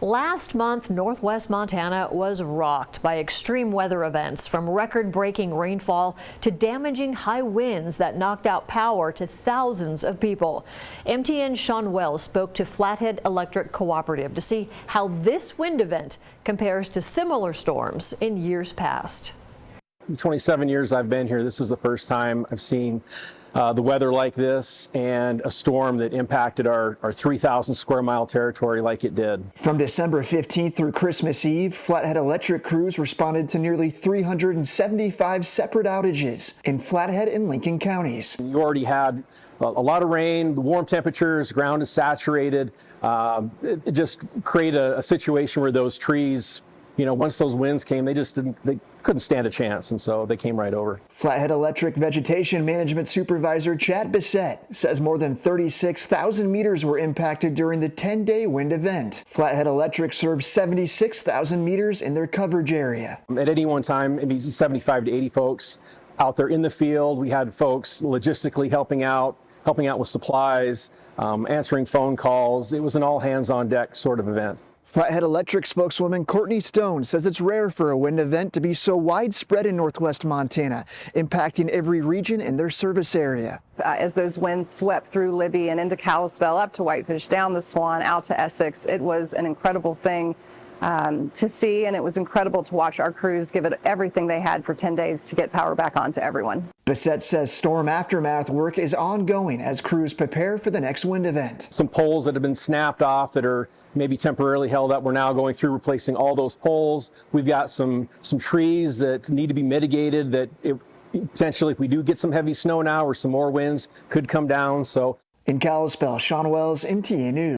Last month, northwest Montana was rocked by extreme weather events, from record-breaking rainfall to damaging high winds that knocked out power to thousands of people. MTN's Sean Wells spoke to Flathead Electric Cooperative to see how this wind event compares to similar storms in years past. In the 27 years I've been here, this is the first time I've seen the weather like this and a storm that impacted our 3,000 square mile territory like it did. From December 15th through Christmas Eve, Flathead Electric crews responded to nearly 375 separate outages in Flathead and Lincoln counties. You already had a lot of rain, the warm temperatures, ground is saturated. It just created a situation where those trees, once those winds came, they couldn't stand a chance, and so they came right over. Flathead Electric Vegetation Management Supervisor Chad Bissett says more than 36,000 meters were impacted during the 10-day wind event. Flathead Electric serves 76,000 meters in their coverage area. At any one time, maybe 75 to 80 folks out there in the field. We had folks logistically helping out with supplies, answering phone calls. It was an all-hands-on-deck sort of event. Flathead Electric spokeswoman Courtney Stone says it's rare for a wind event to be so widespread in northwest Montana, impacting every region in their service area. As those winds swept through Libby and into Kalispell, up to Whitefish, down the Swan, out to Essex, it was an incredible thing to see, and it was incredible to watch our crews give it everything they had for 10 days to get power back on to everyone. Bissett says storm aftermath work is ongoing as crews prepare for the next wind event. Some poles that have been snapped off that are maybe temporarily held up, we're now going through replacing all those poles. We've got some trees that need to be mitigated that potentially, if we do get some heavy snow now or some more winds, could come down. So in Kalispell, Sean Wells, MTN News.